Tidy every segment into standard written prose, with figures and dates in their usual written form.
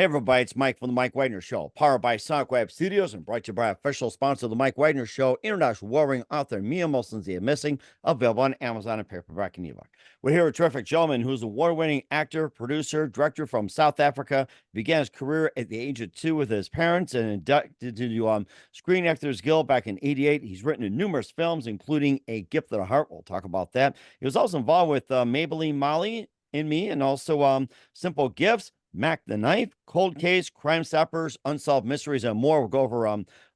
Hey everybody, it's Mike from the Mike Wagner Show, powered by Sonic Web Studios and brought to you by official sponsor of the Mike Wagner Show, international warring author Mia Molson's The Missing, available on Amazon and paperback and ebook. We're here with a terrific gentleman who's an award-winning actor, producer, director from South Africa. Began his career at the age of 2 with his parents and inducted to Screen Actors Guild back in '88. He's written in numerous films, including A Gift of the Heart. We'll talk about that. He was also involved with Maybelline Molly and Me, and also Simple Gifts, Mac the Knife, Cold Case, Crime Stoppers, Unsolved Mysteries, and more. We'll go over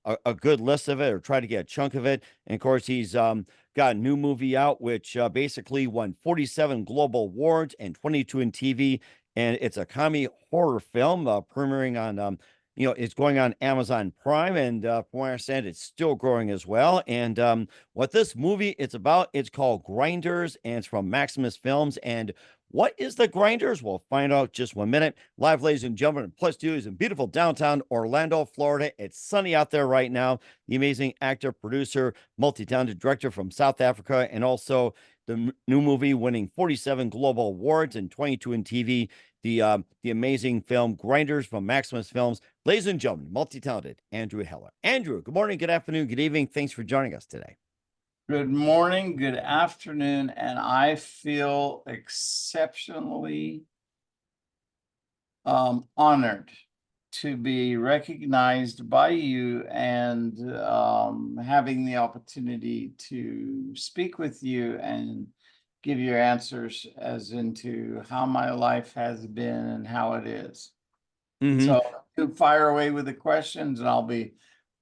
a good list of it or try to get a chunk of it. And of course, he's got a new movie out, which basically won 47 global awards and 22 in TV. And it's a comedy horror film premiering on, it's going on Amazon Prime. And from what I understand, it's still growing as well. And what this movie it's about, it's called Grinders, and it's from Maximus Films. And what is the Grinders? We'll find out just 1 minute. Live, ladies and gentlemen, Plus Studios in beautiful downtown Orlando, Florida. It's sunny out there right now. The amazing actor, producer, multi-talented director from South Africa, and also the new movie winning 47 global awards and 22 in TV. The amazing film Grinders from Maximus Films. Ladies and gentlemen, multi-talented Andrew Heller. Andrew, good morning, good afternoon, good evening. Thanks for joining us today. Good morning, good afternoon, and I feel exceptionally honored to be recognized by you and having the opportunity to speak with you and give your answers as into how my life has been and how it is. So you fire away with the questions and I'll be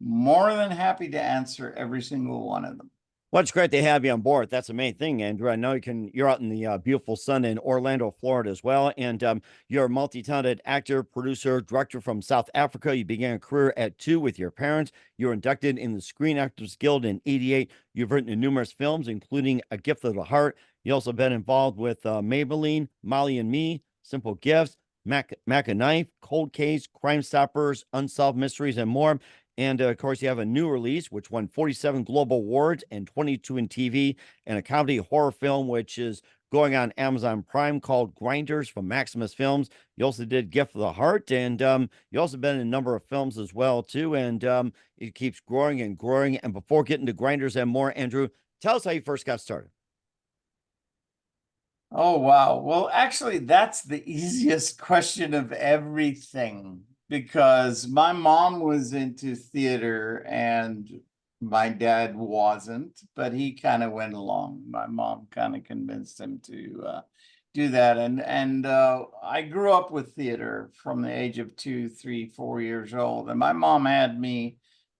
more than happy to answer every single one of them. Well, it's great to have you on board. That's the main thing, Andrew. I know you're out in the beautiful sun in Orlando, Florida as well. And you're a multi-talented actor, producer, director from South Africa. You began a career at 2 with your parents. You were inducted in the Screen Actors Guild in '88. You've written in numerous films, including A Gift of the Heart. You also been involved with Maybelline, Molly and Me, Simple Gifts, Mac a Knife, Cold Case, Crime Stoppers, Unsolved Mysteries, and more. And of course, you have a new release, which won 47 global awards and 22 in TV, and a comedy horror film, which is going on Amazon Prime, called Grinders from Maximus Films. You also did Gift of the Heart, and you also been in a number of films as well, too. And it keeps growing and growing. And before getting to Grinders and more, Andrew, tell us how you first got started. Oh, wow. Well, actually, that's the easiest question of everything because my mom was into theater and my dad wasn't, but he kind of went along. My mom kind of convinced him to do that. And I grew up with theater from the age of 2, 3, 4 years old. And my mom had me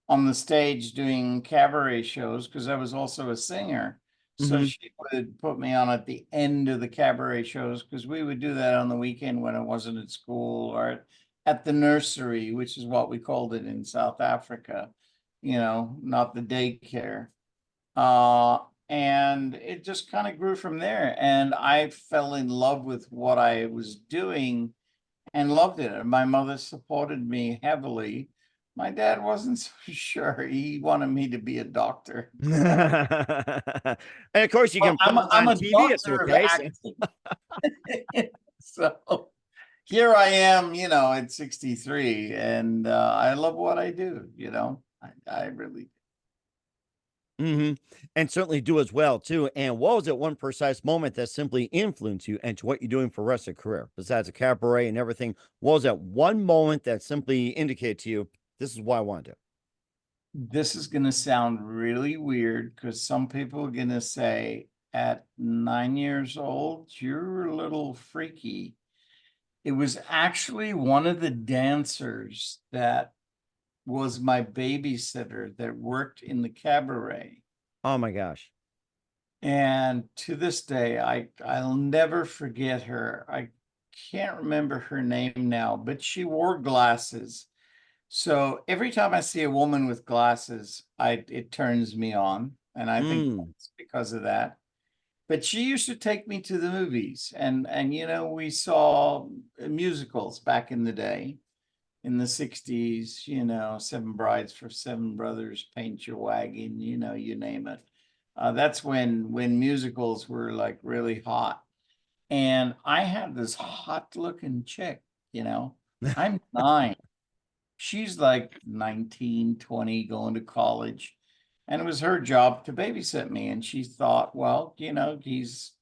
on the stage doing cabaret shows because I was also a singer. So she would put me on at the end of the cabaret shows because we would do that on the weekend when I wasn't at school or at the nursery, which is what we called it in South Africa, not the daycare. And it just kind of grew from there. And I fell in love with what I was doing and loved it. My mother supported me heavily. My dad wasn't so sure. He wanted me to be a doctor. And of course, you Well, can put it I'm on a TV. It's doctor of okay. acting. So here I am, at 63, and I love what I do, I really And certainly do as well, too. And what was it one precise moment that simply influenced you into what you're doing for the rest of the career? Besides the cabaret and everything, what was that one moment that simply indicated to you, this is what I want to do? This is going to sound really weird because some people are going to say at 9 years old, you're a little freaky. It was actually one of the dancers that was my babysitter that worked in the cabaret. Oh my gosh. And to this day, I'll never forget her. I can't remember her name now, but she wore glasses. So every time I see a woman with glasses, it turns me on. And I think it's because of that. But she used to take me to the movies and we saw musicals back in the day in the 60s, Seven Brides for Seven Brothers, Paint Your Wagon, you name it. That's when musicals were like really hot. And I had this hot looking chick, I'm 9. She's like 19, 20, going to college. And it was her job to babysit me. And she thought, well, he's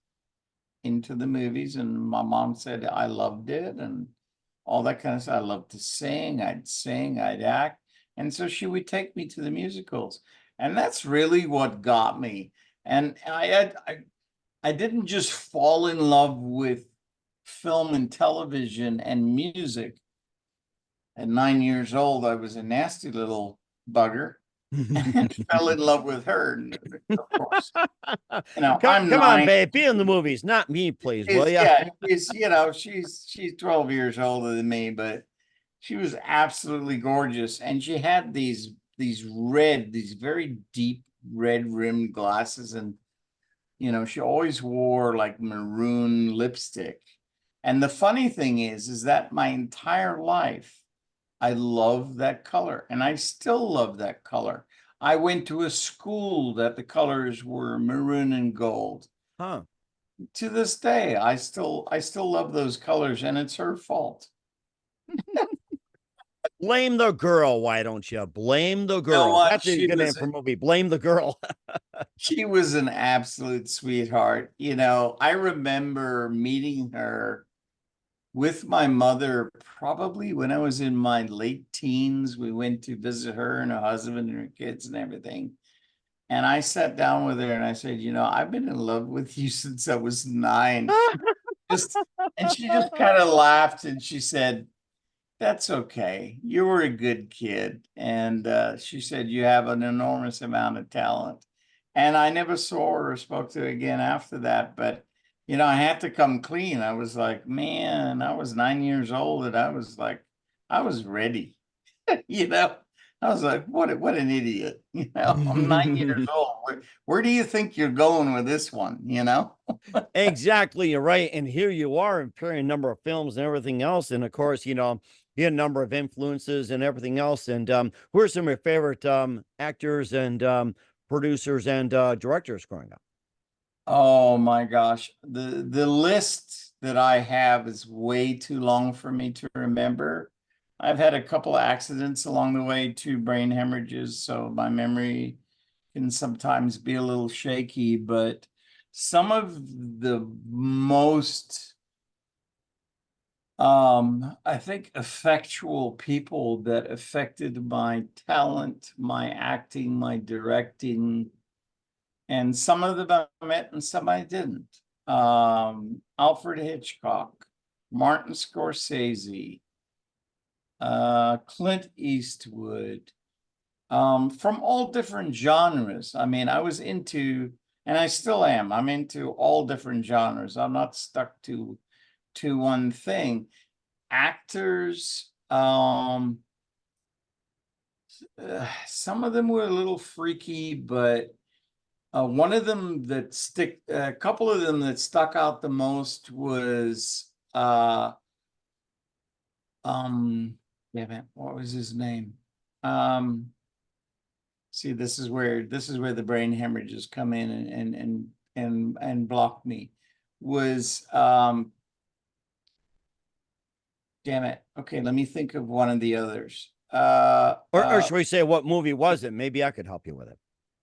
into the movies. And my mom said I loved it and all that kind of stuff. I loved to sing, I'd act. And so she would take me to the musicals. And that's really what got me. And I didn't just fall in love with film and television and music. At 9 years old, I was a nasty little bugger and fell in love with her. Of course, I'm Come on, 9. babe, be in the movies, not me, please, will Is you? yeah, she's 12 years older than me, but she was absolutely gorgeous, and she had these very deep red rimmed glasses, and she always wore like maroon lipstick. And the funny thing is that my entire life, I love that color, and I still love that color. I went to a school that the colors were maroon and gold. Huh. To this day, I still love those colors, and it's her fault. Blame the girl, why don't you? Blame the You know girl. what? That's a good name for a movie. Blame the girl. She was an absolute sweetheart. I remember meeting her with my mother probably when I was in my late teens. We went to visit her and her husband and her kids and everything. And I sat down with her and I said, I've been in love with you since I was 9. And she just kind of laughed and she said, that's okay. You were a good kid. And she said, you have an enormous amount of talent. And I never saw her or spoke to her again after that. But, I had to come clean. I was like, man, I was 9 years old and I was like, I was ready. I was like, what an idiot. I'm 9 years old. Where do you think you're going with this one? Exactly, you're right. And here you are appearing a number of films and everything else. And of course, you had a number of influences and everything else. And who are some of your favorite actors and producers and directors growing up? Oh my gosh. The list that I have is way too long for me to remember. I've had a couple of accidents along the way, 2 brain hemorrhages, so my memory can sometimes be a little shaky, but some of the most I think effectual people that affected my talent, my acting, my directing, and some of them I met and some I didn't. Alfred Hitchcock, Martin Scorsese, Clint Eastwood, from all different genres. I mean, I was into, and I still am, I'm into all different genres. I'm not stuck to one thing. Actors, some of them were a little freaky, but one of them a couple of them that stuck out the most was what was his name? See, this is where the brain hemorrhages come in and block me. Was damn it. Okay, let me think of one of the others. Or should we say, what movie was it? Maybe I could help you with it.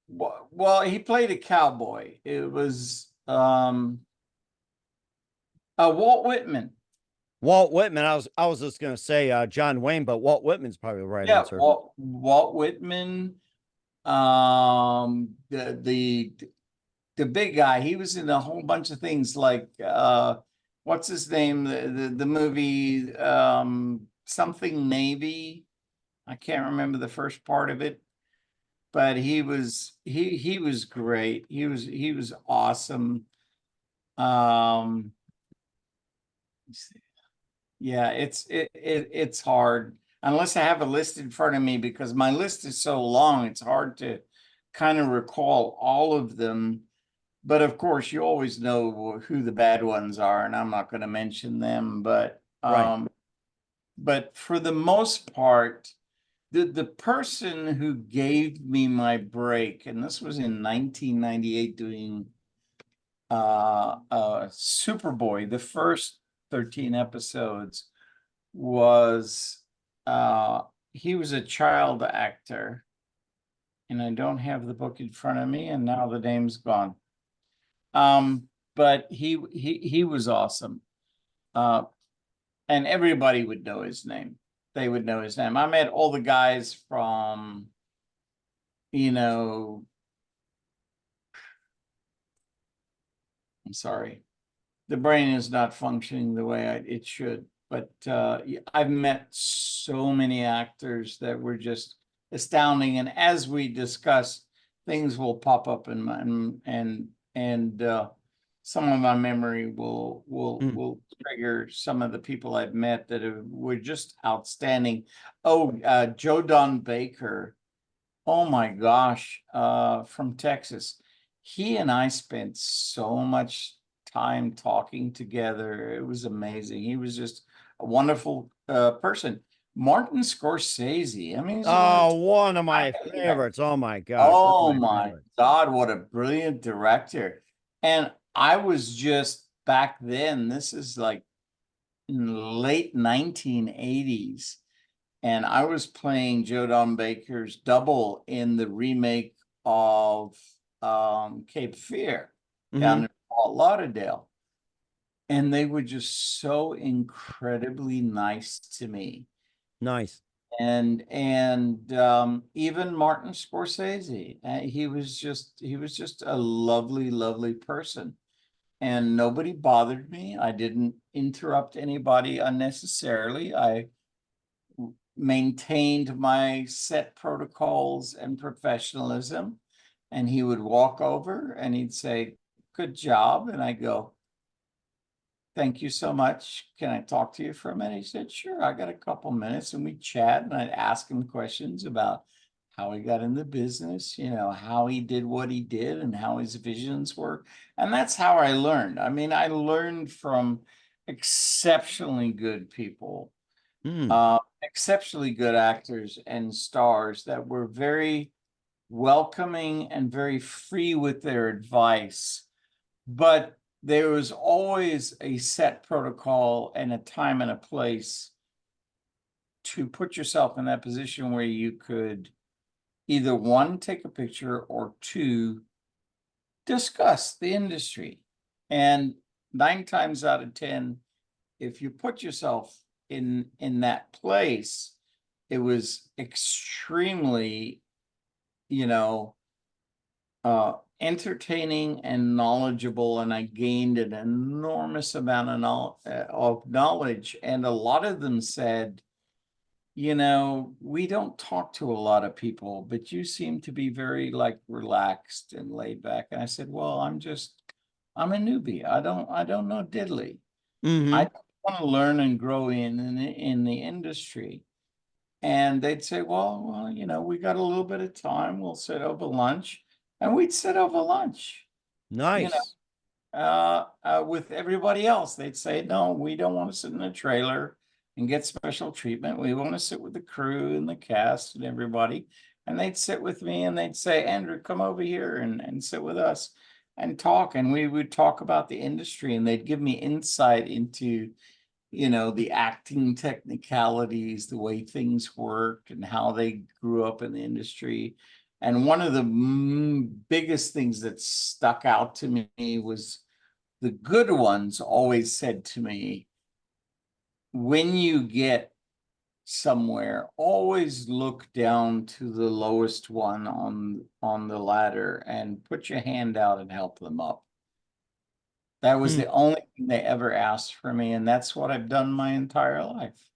Well, he played a cowboy. It was Walt Whitman. Walt Whitman. I was just going to say John Wayne, but Walt Whitman's probably the right Yeah, answer. Walt Whitman. The big guy. He was in a whole bunch of things like what's his name? The movie something Navy. I can't remember the first part of it, but he was great. He was awesome. Yeah, it's hard unless I have a list in front of me because my list is so long. It's hard to kind of recall all of them. But of course, you always know who the bad ones are, and I'm not going to mention them. But Right. but for the most part, the person who gave me my break, and this was in 1998, doing Superboy, the first 13 episodes, was he was a child actor, and I don't have the book in front of me, and now the name's gone. But he was awesome. And everybody would know his name. They would know his name. I met all the guys from, you know, I'm sorry, the brain is not functioning the way it should. But I've met so many actors that were just astounding. And as we discuss, things will pop up in my and some of my memory will trigger some of the people I've met that were just outstanding. Oh, Joe Don Baker. Oh my gosh, from Texas. He and I spent so much time talking together. It was amazing. He was just a wonderful person. Martin Scorsese. I mean, he's one of my favorites. Oh my gosh. oh my God, what a brilliant director. And I was just back then, this is like in the late 1980s. And I was playing Joe Don Baker's double in the remake of Cape Fear down in Fort Lauderdale. And they were just so incredibly nice to me. Nice. And even Martin Scorsese, he was just a lovely, lovely person. And nobody bothered me. I didn't interrupt anybody unnecessarily. I maintained my set protocols and professionalism. And he would walk over and he'd say, "Good job." And I go, "Thank you so much. Can I talk to you for a minute?" He said, "Sure, I got a couple minutes." And we'd chat and I'd ask him questions about how he got in the business, you know, how he did what he did and how his visions were. And that's how I learned. I mean, I learned from exceptionally good people, exceptionally good actors and stars that were very welcoming and very free with their advice. But there was always a set protocol and a time and a place to put yourself in that position where you could either one, take a picture, or two, discuss the industry. And 9 times out of 10, if you put yourself in that place, it was extremely, you know, entertaining and knowledgeable, and I gained an enormous amount of knowledge. And a lot of them said, "You know, we don't talk to a lot of people, but you seem to be very like relaxed and laid back." And I said, "Well, I'm a newbie. I don't know diddly. I want to learn and grow in the industry." And they'd say, well, you know, we got a little bit of time. We'll sit over lunch. And we'd sit over lunch, you Nice. know, with everybody else. They'd say, "No, we don't want to sit in a trailer and get special treatment. We want to sit with the crew and the cast and everybody." And they'd sit with me and they'd say, "Andrew, come over here and sit with us and talk." And we would talk about the industry and they'd give me insight into, you know, the acting technicalities, the way things worked and how they grew up in the industry. And one of the biggest things that stuck out to me was the good ones always said to me, "When you get somewhere, always look down to the lowest one on the ladder and put your hand out and help them up." That was the only thing they ever asked for me, and that's what I've done my entire life.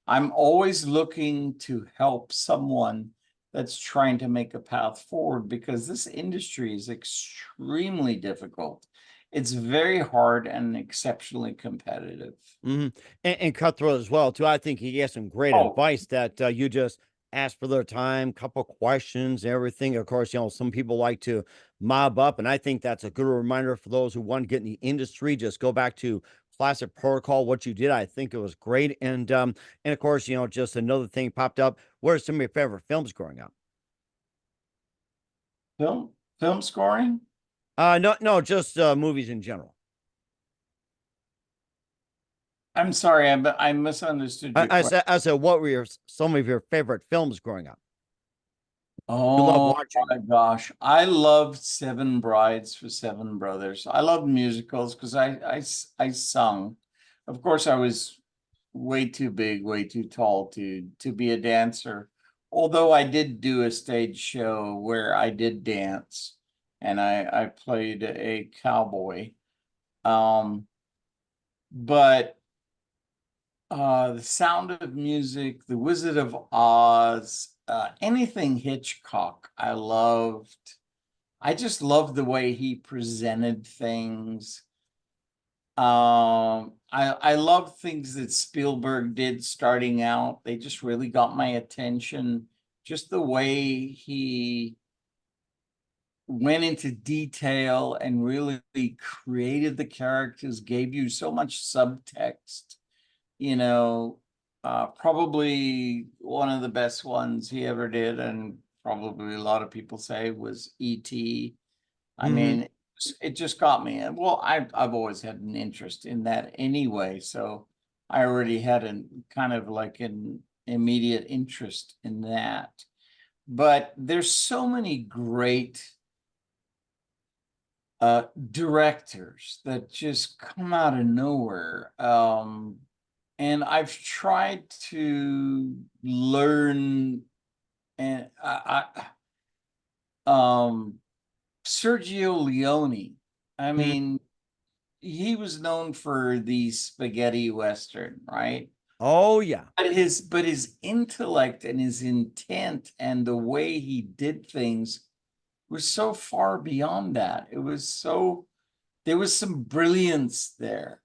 I'm always looking to help someone that's trying to make a path forward, because this industry is extremely difficult. It's very hard and exceptionally competitive. And cutthroat as well too. I think he gave some great Oh, advice that you just ask for their time, couple questions, everything. Of course, you know, some people like to mob up, and I think that's a good reminder for those who want to get in the industry. Just go back to classic protocol, what you did. I think it was great. And of course, you know, just another thing popped up. What are some of your favorite films growing up? film scoring? No, just movies in general. I'm sorry, I misunderstood your I question. said, what were some of your favorite films growing up? You love Oh watching. my gosh, I loved Seven Brides for Seven Brothers. I love musicals because I sung. Of course, I was way too big, way too tall to be a dancer. Although I did do a stage show where I did dance, and I played a cowboy. Um, but The Sound of Music, The Wizard of Oz, anything Hitchcock, I loved. I just loved the way he presented things. I love things that Spielberg did starting out. They just really got my attention. Just the way he went into detail and really created the characters, gave you so much subtext. You know, probably one of the best ones he ever did, and probably a lot of people say was E.T. I Mhm. mean, it just got me. And well, I've always had an interest in that anyway, so I already had an kind of like an immediate interest in that. But there's so many great directors that just come out of nowhere. And I've tried to learn, and Sergio Leone. I Mhm. mean, he was known for the spaghetti western, right? Oh yeah. But his intellect and his intent and the way he did things was so far beyond that. It was so there was some brilliance there,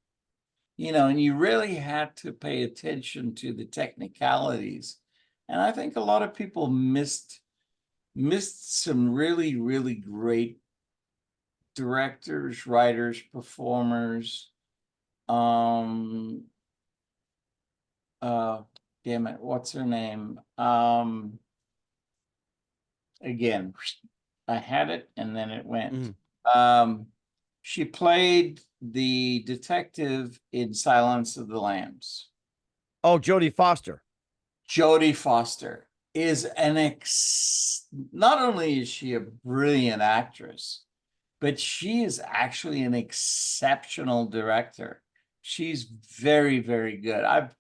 and you really had to pay attention to the technicalities. And I think a lot of people missed some really, really great directors, writers, performers. Um, uh, damn it, what's her name? Again, I had it and then it went. Mhm. Um, she played the detective in Silence of the Lambs. Oh, Jodie Foster. Jodie Foster is not only is she a brilliant actress, but she is actually an exceptional director. She's very, very good. I've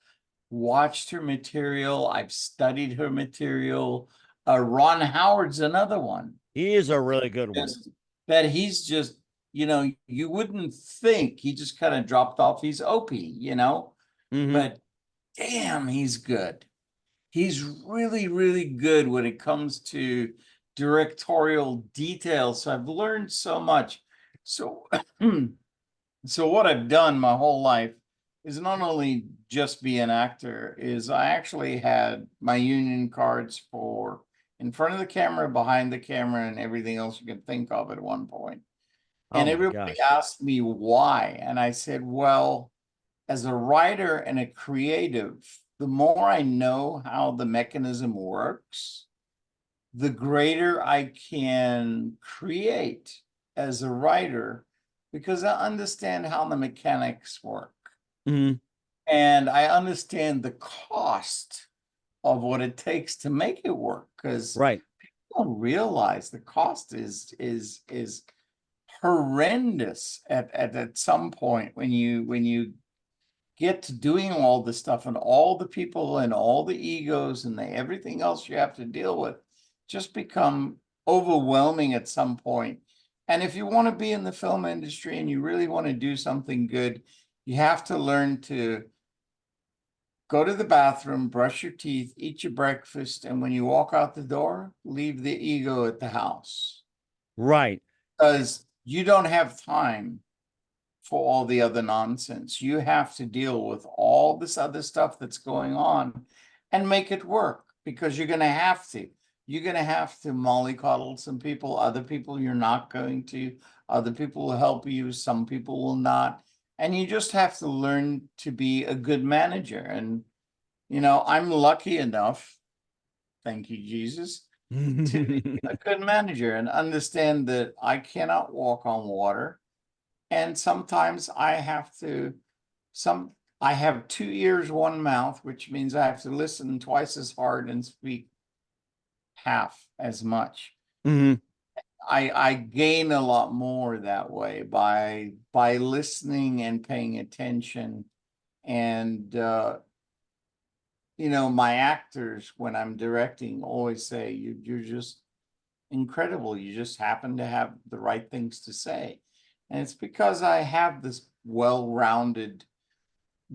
watched her material, I've studied her material. Ron Howard's another one. He is a really good one. That he's just, you wouldn't think he just kind of dropped off. He's Opie. Mhm. But damn, he's good. He's really, really good when it comes to directorial details. So I've learned so much. So, so what I've done my whole life is not only just be an actor, is I actually had my union cards for in front of the camera, behind the camera, and everything else you can think of at one point. Oh And my everybody gosh. asked me why. And I said, well, as a writer and a creative, the more I know how the mechanism works, the greater I can create as a writer because I understand how the mechanics work. Mhm. And I understand the cost of what it takes to make it work because Right. people don't realize the cost is horrendous at some point when you get to doing all this stuff and all the people and all the egos and everything else you have to deal with just become overwhelming at some point. And if you want to be in the film industry and you really want to do something good, you have to learn to go to the bathroom, brush your teeth, eat your breakfast, and when you walk out the door, leave the ego at the house Right. because you don't have time for all the other nonsense. You have to deal with all this other stuff that's going on and make it work because you're going to have to. You're going to have to mollycoddle some people, other people you're not going to, other people will help you, some people will not. And you just have to learn to be a good manager. And, I'm lucky enough, thank you, Jesus, to be a good manager and understand that I cannot walk on water and sometimes I have to some I have 2 ears, one mouth, which means I have to listen twice as hard and speak half as much. Hmm. I gain a lot more that way by listening and paying attention. And my actors, when I'm directing, always say you're just incredible. You just happen to have the right things to say. And it's because I have this well-rounded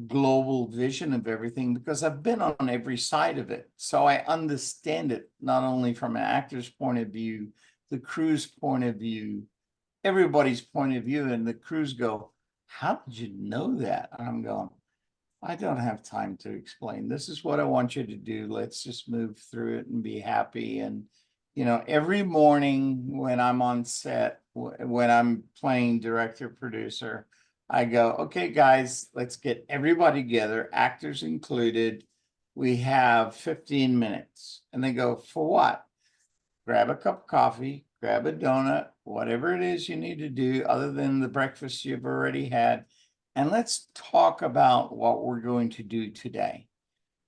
global vision of everything, because I've been on every side of it. So I understand it, not only from an actor's point of view, the crew's point of view, everybody's point of view. And the crews go, how did you know that? And I'm going, I don't have time to explain. This is what I want you to do. Let's just move through it and be happy. And, every morning when I'm on set, when I'm playing director, producer, I go, okay, guys, let's get everybody together, actors included. We have 15 minutes. And they go, for what? Grab a cup of coffee, grab a donut, whatever it is you need to do other than the breakfast you've already had. And let's talk about what we're going to do today.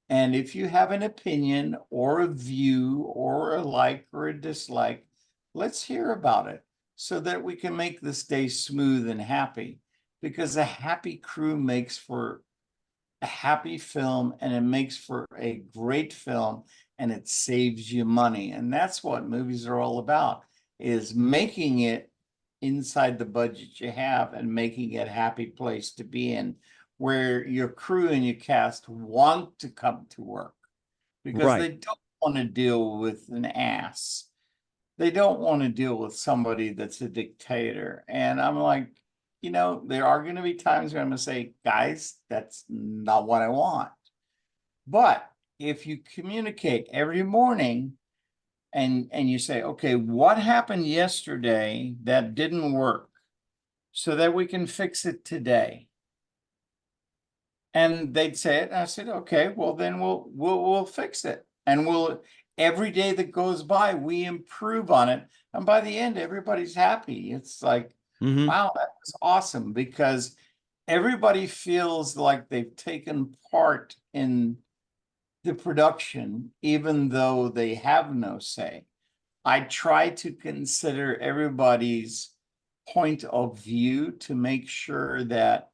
And if you have an opinion or a view or a like or a dislike, let's hear about it so that we can make this day smooth and happy. Because a happy crew makes for a happy film, and it makes for a great film, and it saves you money. And that's what movies are all about, is making it inside the budget you have and making it a happy place to be in, where your crew and your cast want to come to work because Right. they don't want to deal with an ass. They don't want to deal with somebody that's a dictator. And I'm like, there are going to be times where I'm going to say, guys, that's not what I want. But if you communicate every morning and you say, okay, what happened yesterday that didn't work so that we can fix it today? And they'd say it. And I said, okay, well then we'll fix it. And every day that goes by, we improve on it. And by the end, everybody's happy. It's like, Hmm. wow, that was awesome, because everybody feels like they've taken part in the production, even though they have no say. I try to consider everybody's point of view to make sure that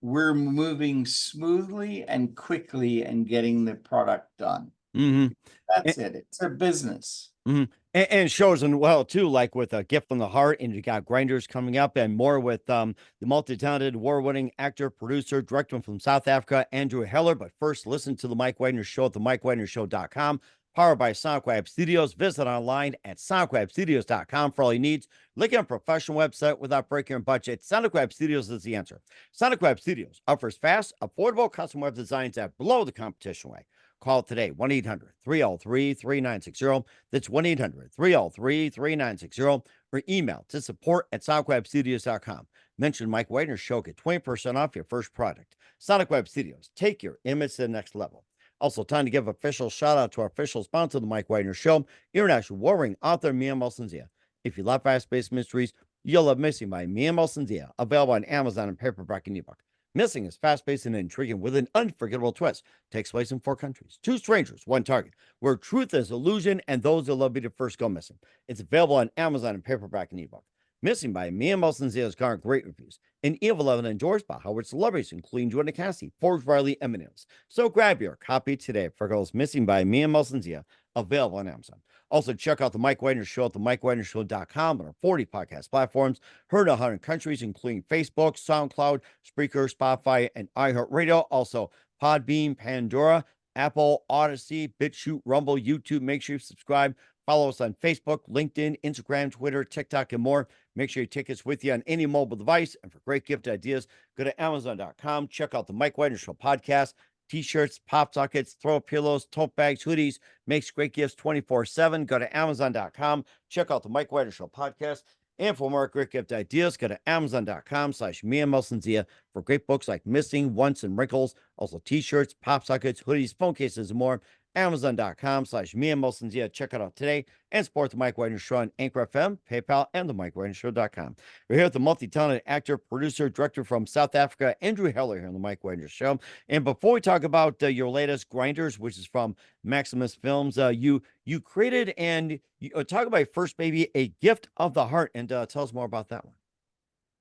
we're moving smoothly and quickly and getting the product done. Hmm. That's it. It's a business. Mhm. And it shows in well too, like with a gift from the heart, and you got Grinders coming up, and more with the multi-talented, award-winning actor, producer, director from South Africa, Andrew Heller. But first, listen to the Mike Wagner Show at the MikeWagnerShow.com, powered by SonicWeb Studios. Visit online at SonicWebStudios.com for all your needs. Look at a professional website without breaking your budget. SonicWeb Studios is the answer. SonicWeb Studios offers fast, affordable custom web designs that blow the competition away. Call today, 1-800-303-3960. That's 1-800-303-3960, or email to support@sonicwebstudios.com. Mention Mike Wagner Show, get 20% off your first product. Sonic Web Studios, take your image to the next level. Also, time to give official shout out to our official sponsor of the Mike Wagner Show, international warring author Mia Molson-Zia. If you love fast-paced mysteries, you'll love Missing by Mia Molson-Zia, available on Amazon and paperback and ebook. Missing is fast-paced and intriguing with an unforgettable twist. Takes place in 4 countries, 2 strangers, one target, where truth is illusion and those that love you to first go missing. It's available on Amazon and paperback and ebook. Missing by Mia Molson-Zia has garnered great reviews, and Evil Evan endorsed by Howard celebrities, including Jordan Cassie, Forbes Riley, and Eminems. So grab your copy today for Girls Missing by Mia Molson-Zia, available on Amazon. Also, check out the Mike Wagner Show at the MikeWagnerShow.com on our 40 podcast platforms, heard in 100 countries, including Facebook, SoundCloud, Spreaker, Spotify, and iHeartRadio. Also, Podbean, Pandora, Apple, Odyssey, BitChute, Rumble, YouTube. Make sure you subscribe. Follow us on Facebook, LinkedIn, Instagram, Twitter, TikTok, and more. Make sure you take us with you on any mobile device. And for great gift ideas, go to Amazon.com. Check out the Mike Wagner Show podcast. T-shirts, pop sockets, throw pillows, tote bags, hoodies, makes great gifts 24/7. Go to Amazon.com. Check out the Mike Wagner Show podcast. And for more great gift ideas, go to Amazon.com/Mia Molson-Zia for great books like Missing, Once, and Wrinkles. Also, T-shirts, pop sockets, hoodies, phone cases, and more. Amazon.com/me and Molson Zia. Check it out today and support the Mike Wagner Show on Anchor FM, PayPal, and the MikeWagnerShow.com. We're here with the multi-talented actor, producer, director from South Africa, Andrew Heller, here on the Mike Wagner Show. And before we talk about your latest Grinders, which is from Maximus Films, you created and you, talk about First Baby, A Gift of the Heart, and tell us more about that one.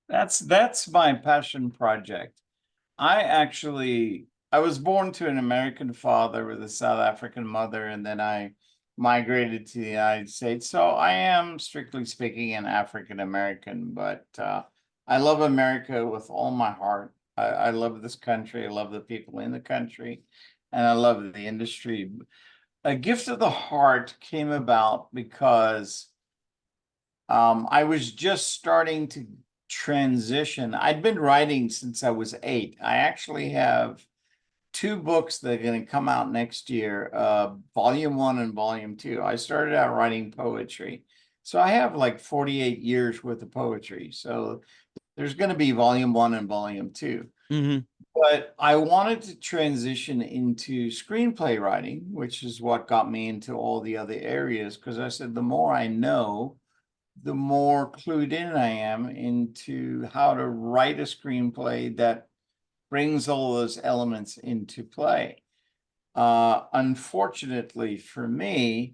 That's my passion project. I was born to an American father with a South African mother, and then I migrated to the United States. So I am, strictly speaking, an African American, but I love America with all my heart. I love this country. I love the people in the country, and I love the industry. A Gift of the Heart came about because I was just starting to transition. I'd been writing since I was 8. I actually have 2 books that are going to come out next year, volume 1 and volume 2. I started out writing poetry. So I have like 48 years worth of poetry. So there's going to be volume 1 and volume 2. Mm-hmm. But I wanted to transition into screenplay writing, which is what got me into all the other areas, because I said the more I know, the more clued in I am into how to write a screenplay that brings all those elements into play. Unfortunately for me,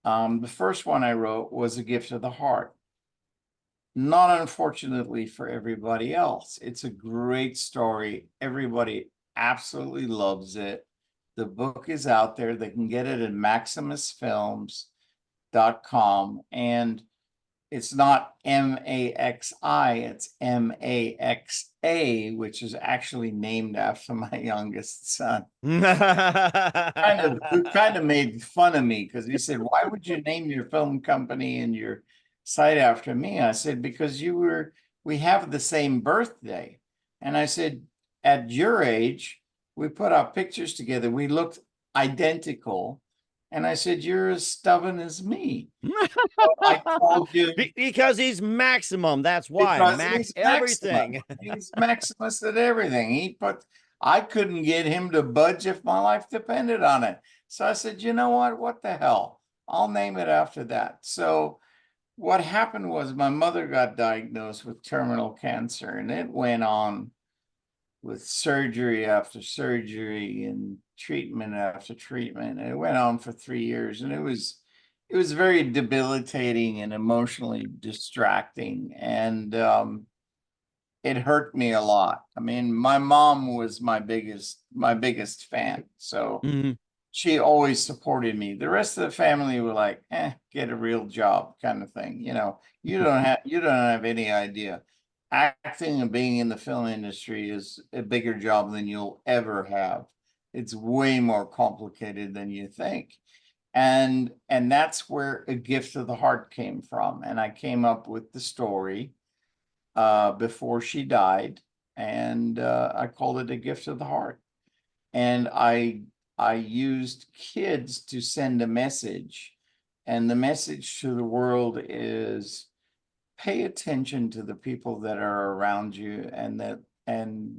the first one I wrote was A Gift of the Heart. Not unfortunately for everybody else. It's a great story. Everybody absolutely loves it. The book is out there. They can get it at maximusfilms.com. And it's not MAXI, it's MAXA, which is actually named after my youngest son. Who kind of made fun of me because he said, "Why would you name your film company and your site after me?" I said, "Because we have the same birthday." And I said, "At your age, we put our pictures together. We looked identical." And I said, "You're as stubborn as me." So I called you Because he's maximum. That's why. because Max he's everything. He's Maximus at everything. I couldn't get him to budge if my life depended on it. So I said, "You know what? What the hell? I'll name it after that." So what happened was my mother got diagnosed with terminal cancer, and it went on with surgery after surgery and treatment after treatment. And it went on for 3 years, and it was very debilitating and emotionally distracting. And it hurt me a lot. I mean, my mom was my biggest fan. So Mhm. she always supported me. The rest of the family were like, get a real job kind of thing. You know, you don't have any idea. Acting and being in the film industry is a bigger job than you'll ever have. It's way more complicated than you think. And that's where A Gift of the Heart came from. And I came up with the story before she died, and I called it A Gift of the Heart. And I used kids to send a message, and the message to the world is pay attention to the people that are around you and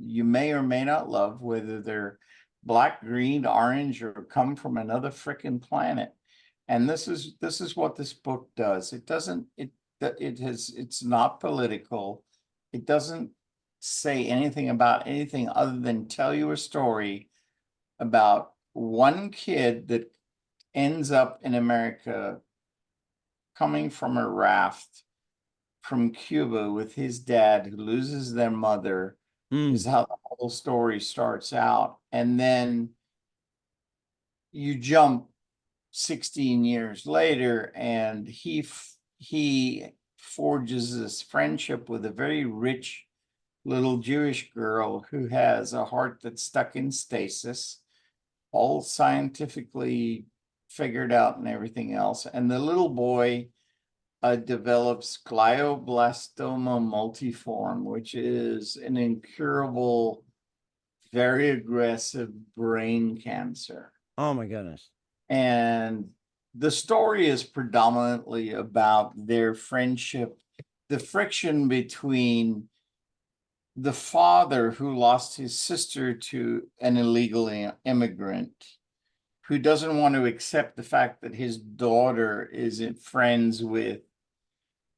you may or may not love, whether they're black, green, orange, or come from another freaking planet. And this is what this book does. It's not political. It doesn't say anything about anything other than tell you a story about one kid that ends up in America coming from a raft from Cuba with his dad, who loses their mother, is how the whole story starts out. And then you jump 16 years later, and he forges this friendship with a very rich little Jewish girl who has a heart that's stuck in stasis, all scientifically figured out and everything else. And the little boy develops glioblastoma multiforme, which is an incurable, very aggressive brain cancer. Oh my goodness. And the story is predominantly about their friendship, the friction between the father who lost his sister to an illegal immigrant, who doesn't want to accept the fact that his daughter isn't friends with,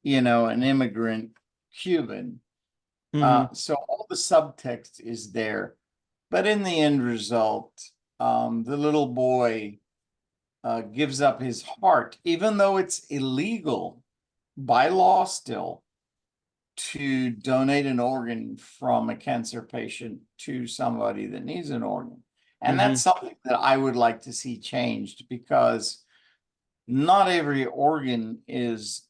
an immigrant Cuban. Mhm. So all the subtext is there. But in the end result, the little boy gives up his heart, even though it's illegal by law still to donate an organ from a cancer patient to somebody that needs an organ. And that's Mhm. something that I would like to see changed, because not every organ is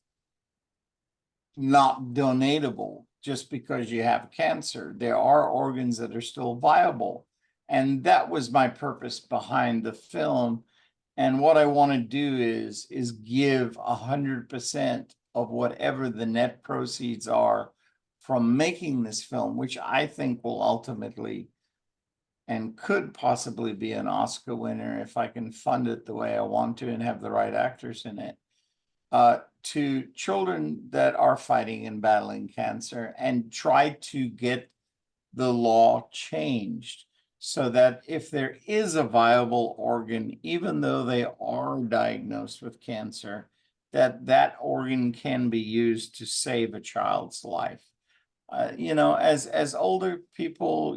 not donatable just because you have cancer. There are organs that are still viable. And that was my purpose behind the film. And what I want to do is give 100% of whatever the net proceeds are from making this film, which I think will ultimately and could possibly be an Oscar winner if I can fund it the way I want to and have the right actors in it, to children that are fighting and battling cancer, and try to get the law changed so that if there is a viable organ, even though they are diagnosed with cancer, that organ can be used to save a child's life. As older people,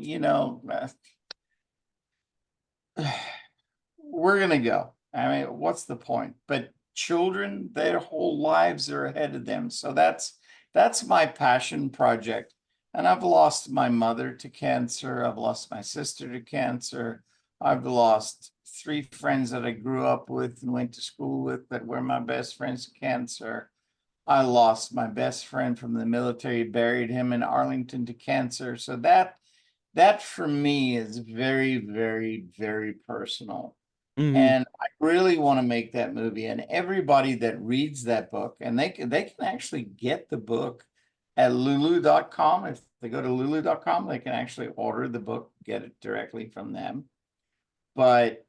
we're gonna go. I mean, what's the point? But children, their whole lives are ahead of them. So that's my passion project. And I've lost my mother to cancer. I've lost my sister to cancer. I've lost 3 friends that I grew up with and went to school with that were my best friends to cancer. I lost my best friend from the military, buried him in Arlington to cancer. So that for me is very, very, very personal. Mhm. And I really want to make that movie. And everybody that reads that book, and they can actually get the book at lulu.com. If they go to lulu.com, they can actually order the book, get it directly from them. But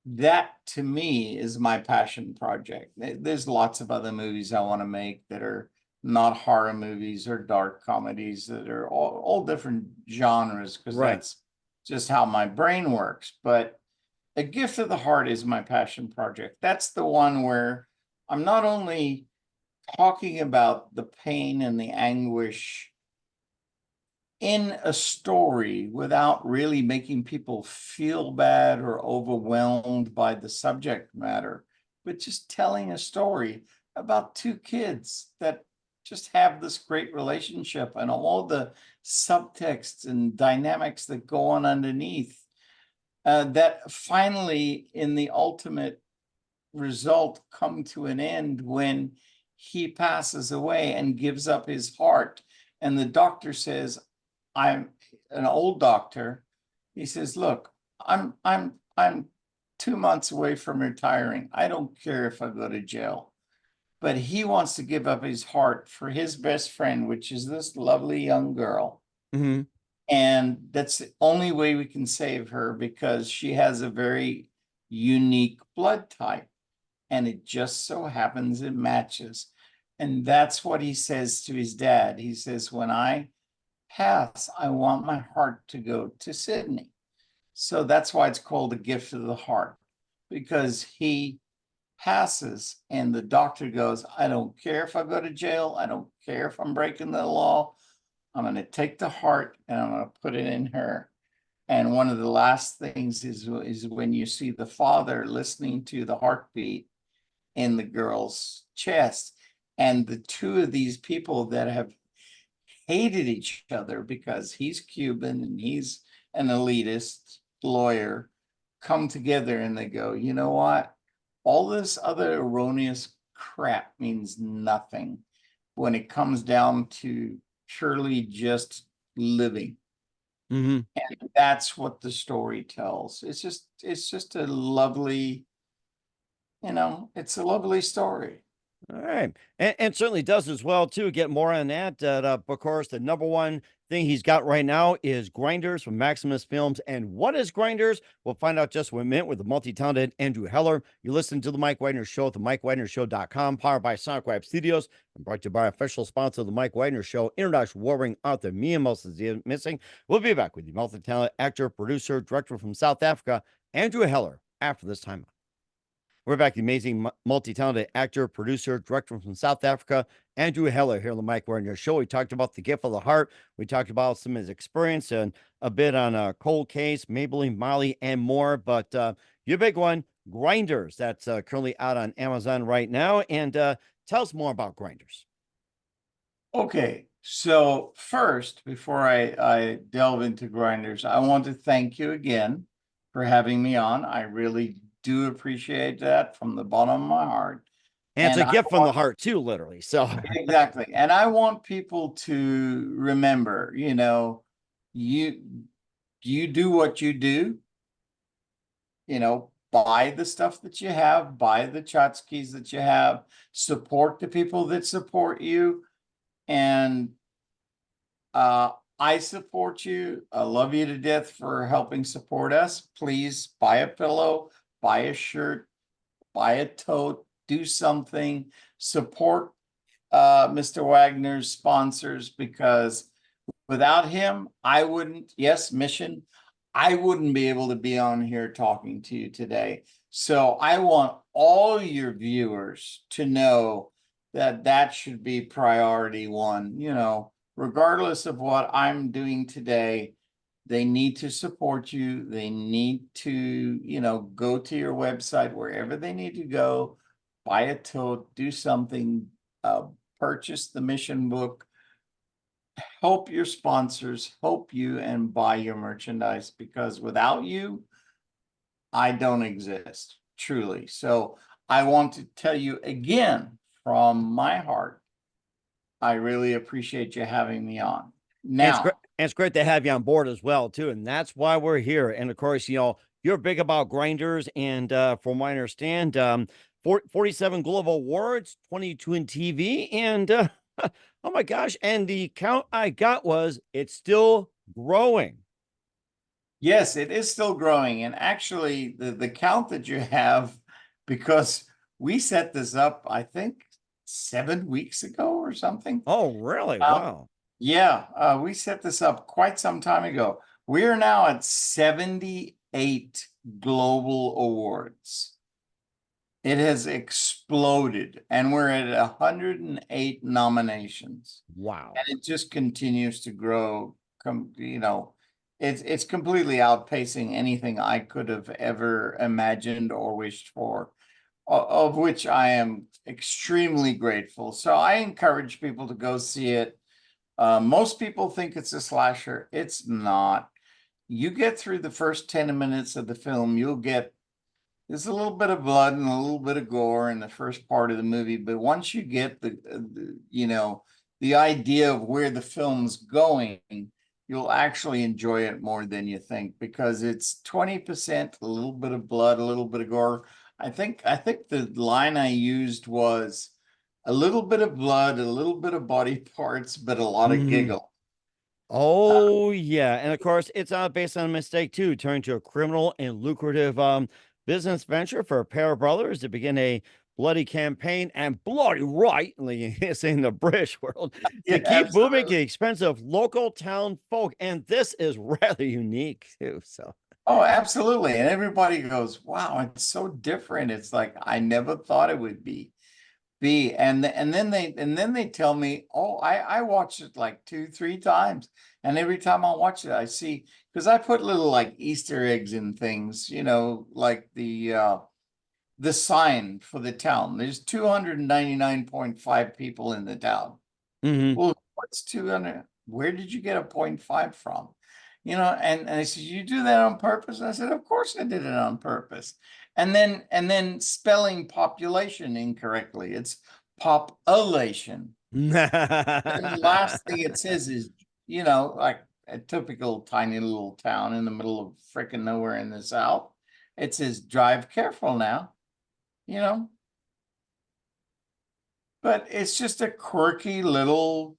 that to me is my passion project. There's lots of other movies I want to make that are not horror movies or dark comedies, that are all different genres, because Right. that's just how my brain works. But A Gift of the Heart is my passion project. That's the one where I'm not only talking about the pain and the anguish in a story without really making people feel bad or overwhelmed by the subject matter, but just telling a story about 2 kids that just have this great relationship and all the subtexts and dynamics that go on underneath, that finally, in the ultimate result, come to an end when he passes away and gives up his heart. And the doctor says, I'm an old doctor. He says, look, I'm 2 months away from retiring. I don't care if I go to jail. But he wants to give up his heart for his best friend, which is this lovely young girl. Mhm. And that's the only way we can save her, because she has a very unique blood type. And it just so happens it matches. And that's what he says to his dad. He says, when I pass, I want my heart to go to Sydney. So that's why it's called A Gift of the Heart, because he passes and the doctor goes, I don't care if I go to jail. I don't care if I'm breaking the law. I'm going to take the heart and I'm going to put it in her. And one of the last things is when you see the father listening to the heartbeat in the girl's chest. And the two of these people that have hated each other because he's Cuban and he's an elitist lawyer come together and they go, you know what? All this other erroneous crap means nothing when it comes down to purely just living. Mhm. And that's what the story tells. It's just a lovely, it's a lovely story. All right. And certainly does as well too. Get more on that. Of course, the number one thing he's got right now is Grinders from Maximus Films. And what is Grinders? We'll find out just in a minute with the multi-talented Andrew Heller. You listen to the Mike Wagner Show at the MikeWagnerShow.com, powered by Sonic Web Studios, and brought to you by official sponsor of the Mike Wagner Show, international warring author Mia Moses Missing. We'll be back with you, multi-talented actor, producer, director from South Africa, Andrew Heller, after this time. We're back to the amazing, multi-talented actor, producer, director from South Africa, Andrew Heller, here on the Mike Wagner Show. We talked about The Gift of the Heart. We talked about some of his experience and a bit on a Cold Case, Maybelline, Molly, and more. But your big one, Grinders, that's currently out on Amazon right now. And tell us more about Grinders. Okay, so first, before I delve into Grinders, I want to thank you again for having me on. I really do appreciate that from the bottom of my heart. And it's And a gift from the heart, too, literally. So, exactly. And I want people to remember, you do what you do, buy the stuff that you have, buy the tchotchkes that you have, support the people that support you. And I support you. I love you to death for helping support us. Please buy a pillow, buy a shirt, buy a tote, do something, support Mr. Wagner's sponsors, because without him, I wouldn't be able to be on here talking to you today. So I want all your viewers to know that should be priority one, regardless of what I'm doing today. They need to support you. They need to, go to your website, wherever they need to go, buy a tote, do something, purchase the mission book, help your sponsors, help you, and buy your merchandise, because without you, I don't exist, truly. So I want to tell you again, from my heart, I really appreciate you having me on. Now, it's great to have you on board as well, too. And that's why we're here. And of course, you're big about Grinders. And from what I understand, 47 Global Awards, 22 in TV. And oh my gosh. And the count I got was it's still growing. yes, it is still growing. And actually, the count that you have, because we set this up, I think 7 weeks ago or something. Oh, really? Wow. Yeah, we set this up quite some time ago. We are now at 78 global awards. It has exploded, and we're at 108 nominations. Wow. And it just continues to grow. It's completely outpacing anything I could have ever imagined or wished for, of which I am extremely grateful. So I encourage people to go see it. Most people think it's a slasher. It's not. You get through the first 10 minutes of the film, there's a little bit of blood and a little bit of gore in the first part of the movie, but once you get the idea of where the film's going, you'll actually enjoy it more than you think, because it's 20%, a little bit of blood, a little bit of gore. I think the line I used was a little bit of blood, a little bit of body parts, but a lot of giggle. Oh, yeah. And of course, it's based on a mistake, too, turning to a criminal and lucrative business venture for a pair of brothers to begin a bloody campaign and bloody right, in the British world, to keep moving the expensive local town folk. And this is rather unique, too. So. Oh, absolutely. And everybody goes, wow, it's so different. It's like, I never thought it would be. And then they tell me, oh, I watched it like 2-3 times, and every time I watch it, I see, because I put little like Easter eggs in things, like the sign for the town. There's 299.5 people in the town. Well, what's 200? Where did you get a 0.5 from? And I said, you do that on purpose? And I said, of course I did it on purpose. And then spelling population incorrectly. It's population. And the last thing it says is, like a typical tiny little town in the middle of freaking nowhere in the South. It says, drive careful now, But it's just a quirky little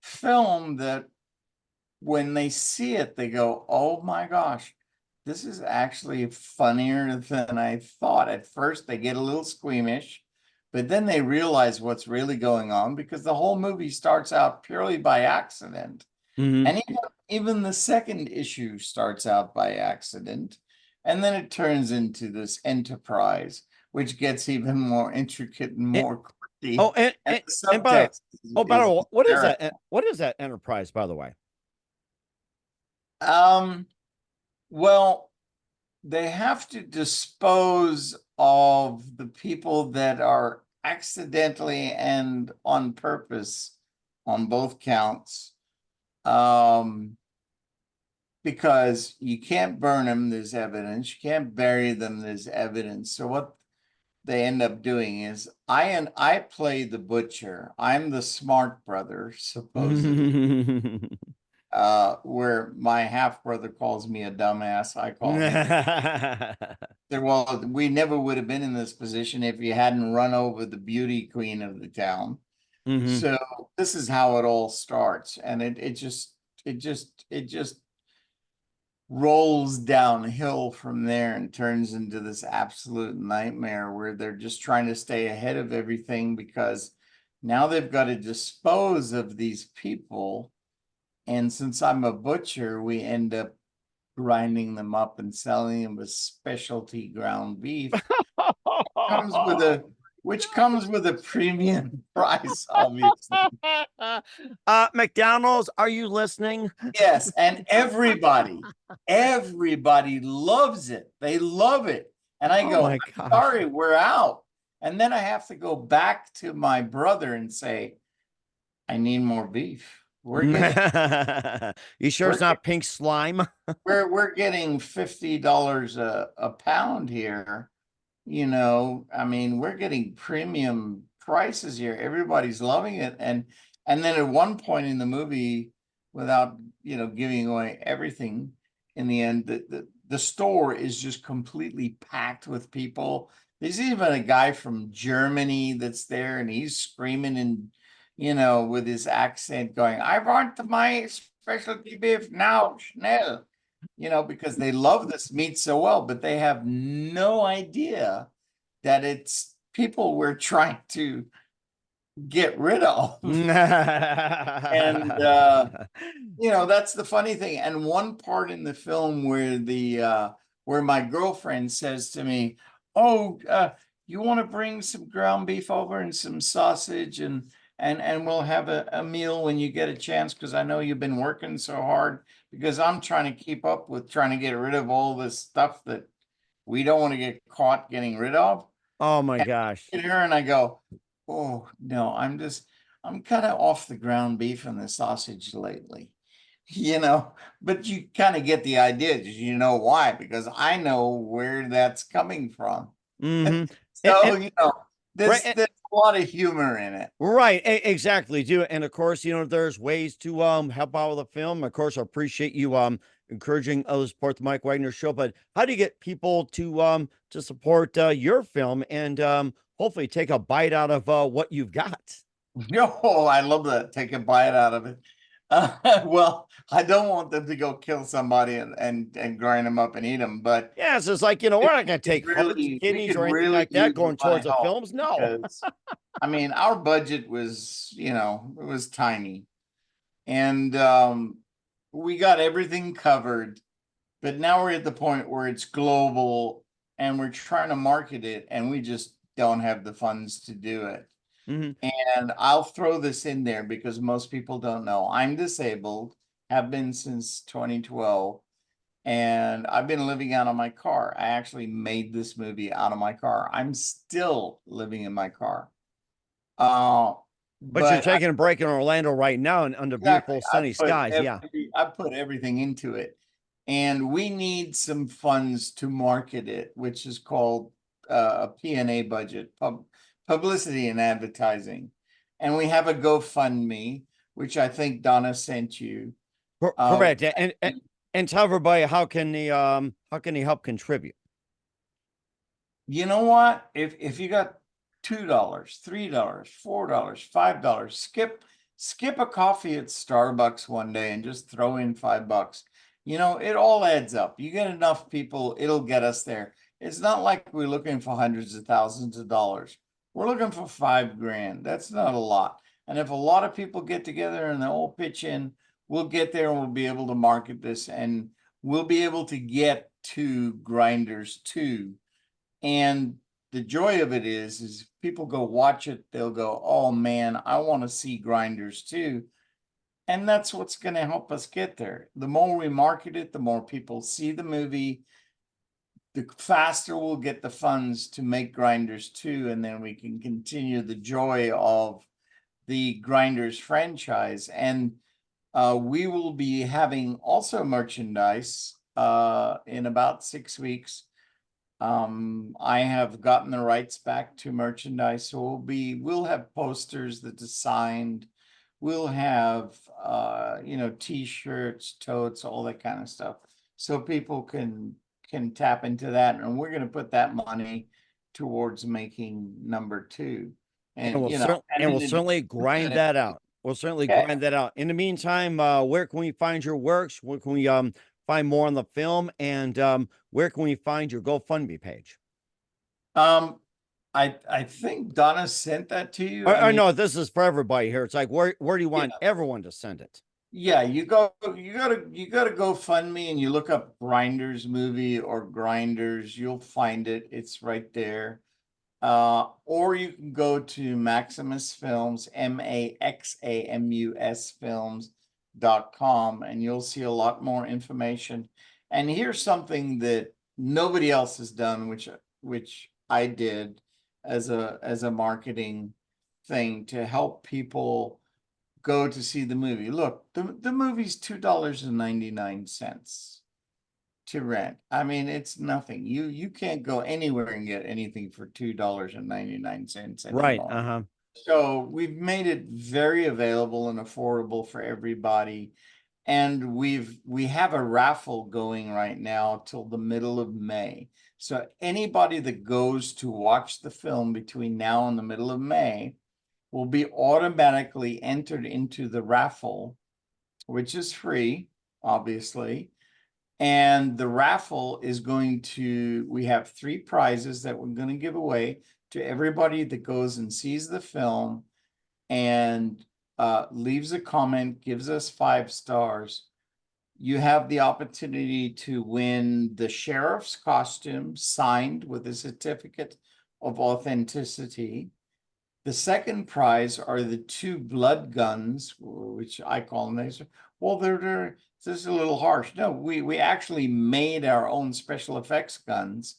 film that when they see it, they go, oh my gosh, this is actually funnier than I thought. At first, they get a little squeamish, but then they realize what's really going on, because the whole movie starts out purely by accident. And even the second issue starts out by accident. And then it turns into this enterprise, which gets even more intricate and And, more quirky. oh, and, And and the and by subtext by the is way, what is that? hysterical. What is that enterprise, by the way? Um, well, they have to dispose of the people that are accidentally and on purpose on both counts. Because you can't burn them, there's evidence. You can't bury them, there's evidence. So what they end up doing is I play the butcher. I'm the smart brother, supposedly. Where my half brother calls me a dumbass, I call him. Well, we never would have been in this position if you hadn't run over the beauty queen of the town. Mhm. So this is how it all starts, and it just rolls downhill from there and turns into this absolute nightmare where they're just trying to stay ahead of everything because now they've got to dispose of these people. And since I'm a butcher, we end up grinding them up and selling them as specialty ground beef. Comes with a which comes with a premium price, obviously. McDonald's, are you listening? Yes, and everybody loves it. They love it. And I Oh go, my I'm gosh. sorry, we're out. And then I have to go back to my brother and say, I need more beef. You sure it's We're not pink slime? we're getting $50 a pound here. I mean, we're getting premium prices here. Everybody's loving it. And then at one point in the movie, without giving away everything, in the end, the store is just completely packed with people. There's even a guy from Germany that's there, and he's screaming and with his accent going, I want my specialty beef now, schnell, because they love this meat so well, but they have no idea that it's people we're trying to get rid of. And that's the funny thing. And one part in the film where the where my girlfriend says to me, "Oh, you want to bring some ground beef over and some sausage and we'll have a meal when you get a chance because I know you've been working so hard because I'm trying to keep up with trying to get rid of all this stuff that we don't want to get caught getting rid of." Oh my And gosh. I look at her and I go, "Oh no, I'm kind of off the ground beef and the sausage lately." But you kind of get the idea. You know why? Because I know where that's coming from. Hmm. So, Right. there's a lot of humor in it. Right, exactly. Do and of course, there's ways to help out with the film. Of course, I appreciate you encouraging others to support the Mike Wagner show. But how do you get people to support your film and hopefully take a bite out of what you've got? Oh, I love that. Take a bite out of it. Well, I don't want them to go kill somebody and grind them up and eat them, but Yeah, it's just like we're not going to take hearts, we kidneys, could or anything really like that use going my towards the help films. No. because I mean our budget was, it was tiny. And we got everything covered, but now we're at the point where it's global and we're trying to market it and we just don't have the funds to do it. Hmm. And I'll throw this in there because most people don't know. I'm disabled, have been since 2012, and I've been living out of my car. I actually made this movie out of my car. I'm still living in my car. Uh, But you're but taking a break in Orlando right now and under exactly. beautiful sunny skies. Yeah. I put everything into it. And we need some funds to market it, which is called a P&A budget, publicity and advertising. And we have a GoFundMe, which I think Donna sent you. Correct. And tell everybody how can they help contribute? You know what? If you got $2, $3, $4, $5, skip a coffee at Starbucks one day and just throw in $5. It all adds up. You get enough people, it'll get us there. It's not like we're looking for hundreds of thousands of dollars. We're looking for $5,000. That's not a lot. And if a lot of people get together and they all pitch in, we'll get there and we'll be able to market this and we'll be able to get to Grinders 2. And the joy of it is people go watch it, they'll go, oh man, I want to see Grinders 2. And that's what's going to help us get there. The more we market it, the more people see the movie, the faster we'll get the funds to make Grinders 2, and then we can continue the joy of the Grinders franchise. And we will be having also merchandise in about 6 weeks. I have gotten the rights back to merchandise, so we'll have posters that are signed. We'll have t-shirts, totes, all that kind of stuff, so people can tap into that, and we're going to put that money towards making number 2. And we'll, and we'll certainly grind that out. We'll certainly grind that out. In the meantime, where can we find your works? Where can we find more on the film? And where can we find your GoFundMe page? I think Donna sent that to you. I know this is for everybody here. It's like, where do you want everyone to send it? Yeah, you gotta GoFundMe and you look up Grinders movie or Grinders, you'll find it. It's right there. Or you can go to Maximus Films, MAXAMUS films.com, and you'll see a lot more information. And here's something that nobody else has done, which I did as a marketing thing to help people go to see the movie. Look, the movie's $2.99 to rent. I mean, it's nothing. You can't go anywhere and get anything for $2.99 anymore. Right. So we've made it very available and affordable for everybody. And we have a raffle going right now till the middle of May. So anybody that goes to watch the film between now and the middle of May will be automatically entered into the raffle, which is free, obviously. And the raffle is we have 3 prizes that we're going to give away to everybody that goes and sees the film and leaves a comment, gives us 5 stars. You have the opportunity to win the sheriff's costume signed with a certificate of authenticity. The second prize are the 2 blood guns, which I call laser. Well, they're this is a little harsh. No, we actually made our own special effects guns,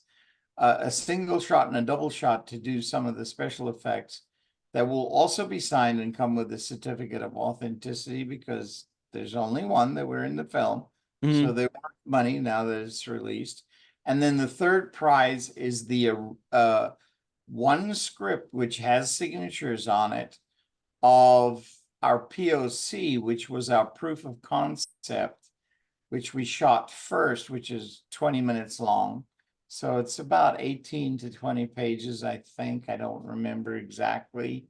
a single shot and a double shot to do some of the special effects that will also be signed and come with a certificate of authenticity, because there's only one that were in the film. Mm-hmm. So they're worth money now that it's released. And then the third prize is the one script which has signatures on it of our POC, which was our proof of concept, which we shot first, which is 20 minutes long. So it's about 18 to 20 pages, I think. I don't remember exactly.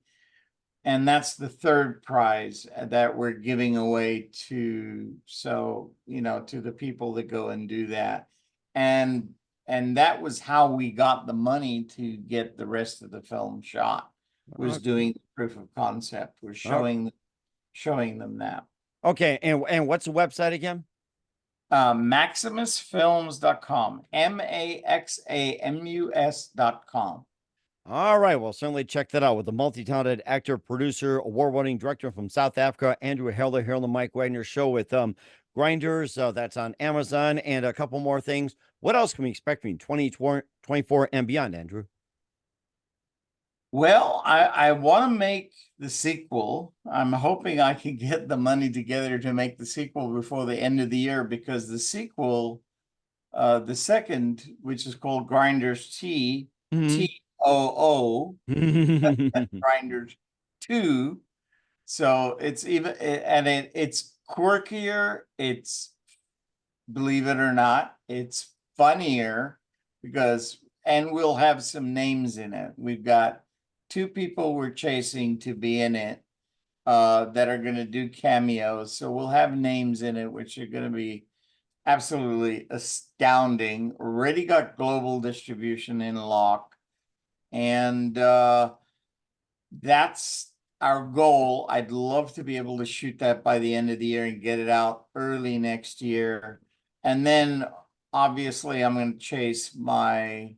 And that's the third prize that we're giving away to the people that go and do that. And that was how we got the money to get the rest of the film shot, was doing proof of concept. We're showing them that. Okay, and what's the website again? MaximusFilms.com, MAXAMUS.com. All right, well, certainly check that out with the multi-talented actor, producer, award-winning director from South Africa, Andrew Heller, here on the Mike Wagner Show with Grinders. That's on Amazon, and a couple more things. What else can we expect from 2024 and beyond, Andrew? Well, I want to make the sequel. I'm hoping I can get the money together to make the sequel before the end of the year, because the sequel, the second, which is called Grinders T, TOO, Grinders 2. So it's it's quirkier. It's, believe it or not, it's funnier and we'll have some names in it. We've got 2 people we're chasing to be in it that are going to do cameos. So we'll have names in it, which are going to be absolutely astounding. Already got global distribution in lock. And that's our goal. I'd love to be able to shoot that by the end of the year and get it out early next year. And then obviously I'm going to chase my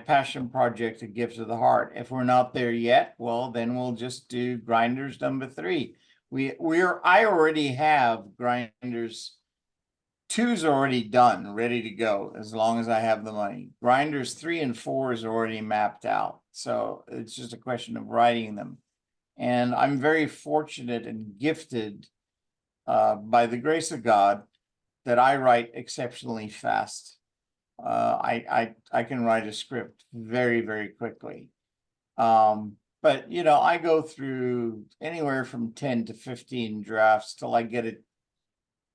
passion project, A Gift of the Heart. If we're not there yet, well, then we'll just do Grinders number 3. I already have Grinders 2's already done, ready to go, as long as I have the money. Grinders 3 and 4 is already mapped out. So it's just a question of writing them. And I'm very fortunate and gifted by the grace of God that I write exceptionally fast. I can write a script very, very quickly. But you know, I go through anywhere from 10 to 15 drafts till I get it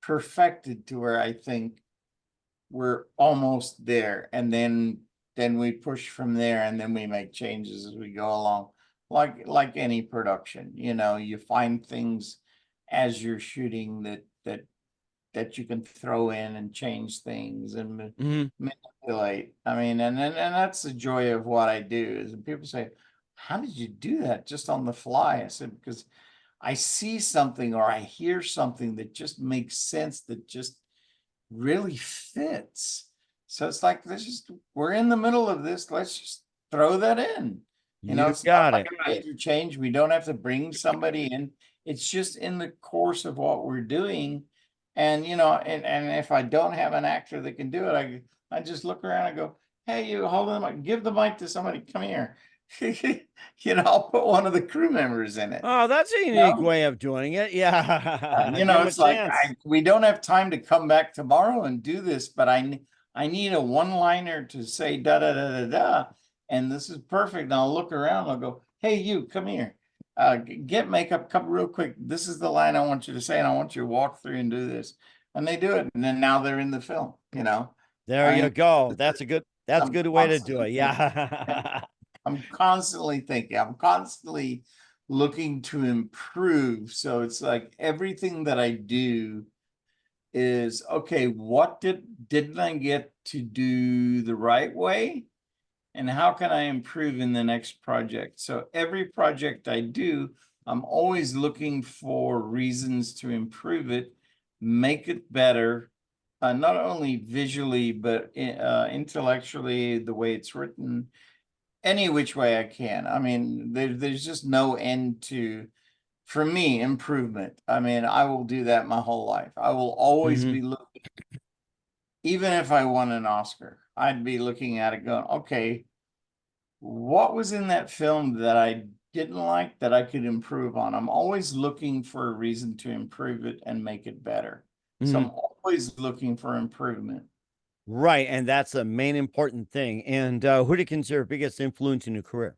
perfected to where I think we're almost there. And then we push from there, and then we make changes as we go along. Like any production, you know, you find things as you're shooting that you can throw in and change things and Mhm. manipulate. I mean, and that's the joy of what I do. Is that people say, "How did you do that just on the fly?" I said, "Because I see something or I hear something that just makes sense, that just really fits." So it's like, we're in the middle of this. Let's just throw that in. You know, You it's not got like it. a major change. We don't have to bring somebody in. It's just in the course of what we're doing. And you know, and if I don't have an actor that can do it, I just look around and go, "Hey, you hold the mic, give the mic to somebody, come here." You know, I'll put one of the crew members in it. Oh, that's a unique No? way of doing it. Yeah. You Give know, him a it's like, chance. we don't have time to come back tomorrow and do this, but I need a one-liner to say da da da da da, and this is perfect. And I'll look around, I'll go, "Hey, you, come here. Get makeup, come real quick. This is the line I want you to say, and I want you to walk through and do this." And they do it, and then now they're in the film, you know. There I you mean, go. That's a I'm good way to do constantly it. thinking. Yeah. I'm constantly thinking, I'm constantly looking to improve. So it's like everything that I do is, okay, what didn't I get to do the right way? And how can I improve in the next project? So every project I do, I'm always looking for reasons to improve it, make it better, not only visually, but intellectually, the way it's written, any which way I can. I mean, there's just no end to, for me, improvement. I mean, I will do that my whole life. I will always Mhm. be looking, even if I won an Oscar, I'd be looking at it going, okay, what was in that film that I didn't like that I could improve on? I'm always looking for a reason to improve it and make it better. So Mhm. I'm always looking for improvement. Right. And that's the main important thing. And who do you consider biggest influence in your career?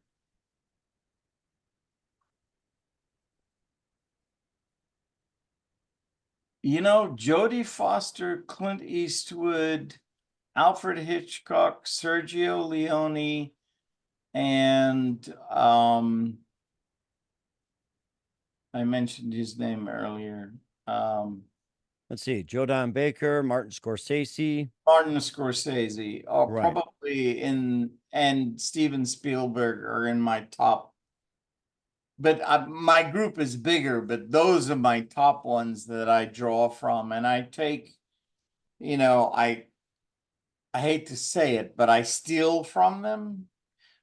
You know, Jodie Foster, Clint Eastwood, Alfred Hitchcock, Sergio Leone, and I mentioned his name earlier. Um, Let's see. Joe Don Baker, Martin Scorsese. Martin Scorsese, or Right. probably and Steven Spielberg are in my top. But my group is bigger, but those are my top ones that I draw from, and I take, you know, I hate to say it, but I steal from them.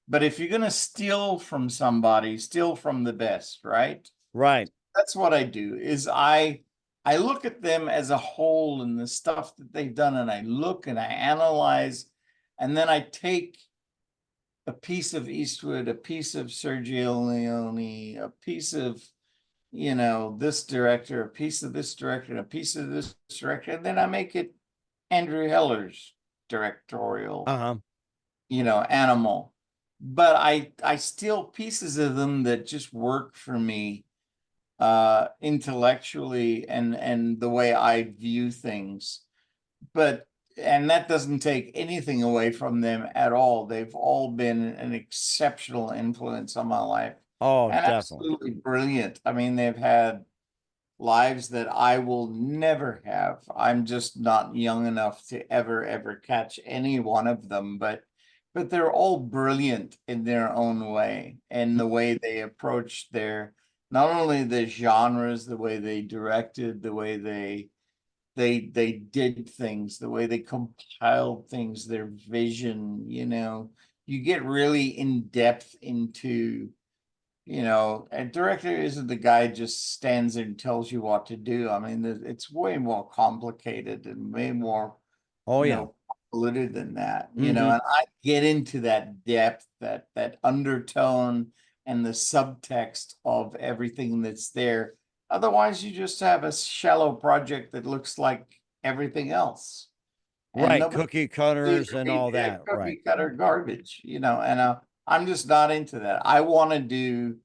But if you're gonna steal from somebody, steal from the best, right? Right. That's what I do. Is I look at them as a whole and the stuff that they've done, and I look and I analyze, and then I take a piece of Eastwood, a piece of Sergio Leone, a piece of, you know, this director, a piece of this director, and a piece of this director, and then I make it Andrew Heller's directorial, Uh-huh. you know, animal. But I steal pieces of them that just work for me intellectually and the way I view things. But and that doesn't take anything away from them at all. They've all been an exceptional influence on my life Oh, and definitely. absolutely brilliant. I mean, they've had lives that I will never have. I'm just not young enough to ever catch any one of them, but they're all brilliant in their own way, and the way they approach their, not only the genres, the way they directed, the way they they did things, the way they compiled things, their vision, you know, you get really in depth into, you know, a director isn't the guy who just stands there and tells you what to do. I mean, it's way more complicated and way more, Oh you yeah. know, convoluted than that, you know, Mhm. and I get into that depth, that undertone and the subtext of everything that's there. Otherwise, you just have a shallow project that looks like everything else. And Right, nobody cookie cutters and all yeah, that, right. cookie cutter garbage, you know, and I'm just not into that. I want to do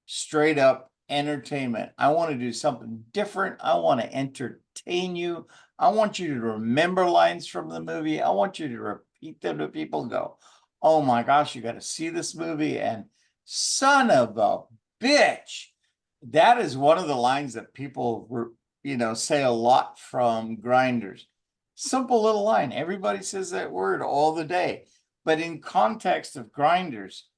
straight up entertainment. I want to do something different. I want to entertain you. I want you to remember lines from the movie. I want you to repeat them to people and go, oh my gosh, you got to see this movie. And son of a bitch. That is one of the lines that people were, you know, say a lot from Grinders. Simple little line. Everybody says that word all the day. But in context of Grinders,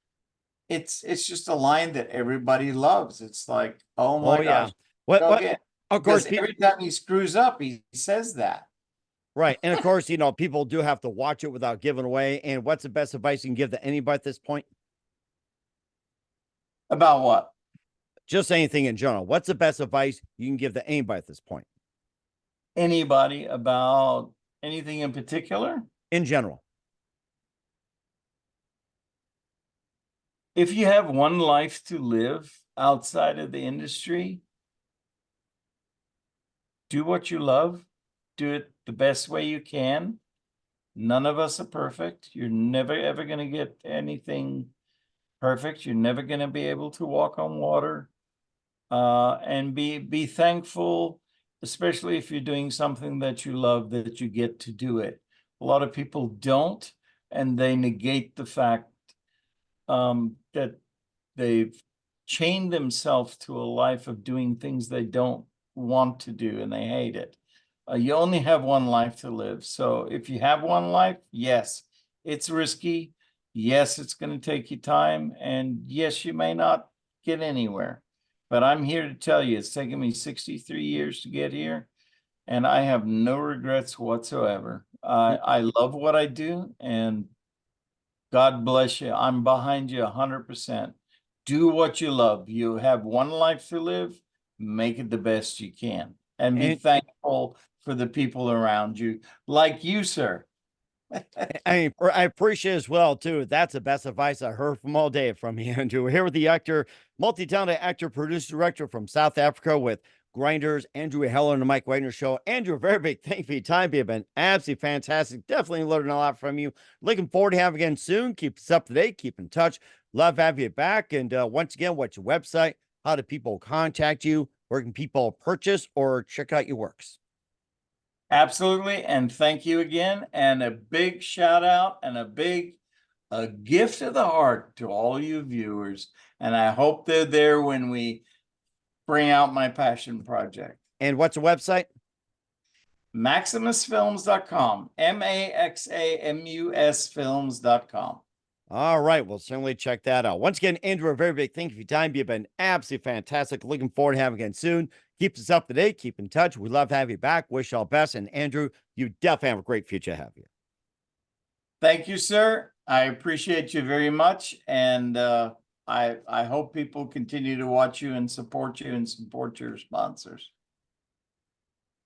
it's just a line that everybody loves. It's like, oh Oh my yeah. gosh, go What again. of course Because every time he screws up, he says that. right. And of course, you know, people do have to watch it without giving away. And what's the best advice you can give to anybody at this point? About what? Just anything in general. What's the best advice you can give to anybody at this point? Anybody about anything in particular? In general. If you have one life to live outside of the industry, do what you love, do it the best way you can. None of us are perfect. You're never ever going to get anything perfect. You're never going to be able to walk on water. And be thankful, especially if you're doing something that you love, that you get to do it. A lot of people don't, and they negate the fact that they've chained themselves to a life of doing things they don't want to do and they hate it. You only have one life to live. So if you have one life, yes, it's risky. Yes, it's going to take you time. And yes, you may not get anywhere. But I'm here to tell you, it's taken me 63 years to get here, and I have no regrets whatsoever. I love what I do, and God bless you. I'm behind you 100%. Do what you love. You have one life to live. Make it the best you can, and be And thankful for the people around you, like you, sir. I appreciate as well too. That's the best advice I heard from all day from you, Andrew. We're here with the actor, multi-talented actor, producer, director from South Africa with Grinders, Andrew Heller and the Mike Wagner Show. Andrew, a very big thank you for your time. You've been absolutely fantastic. Definitely learning a lot from you. Looking forward to having you again soon. Keep us up to date. Keep in touch. Love having you back. And once again, what's your website? How do people contact you? Where can people purchase or check out your works? Absolutely. And thank you again. And a big shout out and a gift of the heart to all you viewers. And I hope they're there when we bring out my passion project. And what's the website? Maximusfilms.com. MAXAMUS films.com. All right. We'll certainly check that out. Once again, Andrew, a very big thank you for your time. You've been absolutely fantastic. Looking forward to having you again soon. Keep us up to date. Keep in touch. We love to have you back. Wish you all best. And Andrew, you definitely have a great future ahead of you. Thank you, sir. I appreciate you very much. And I hope people continue to watch you and support your sponsors.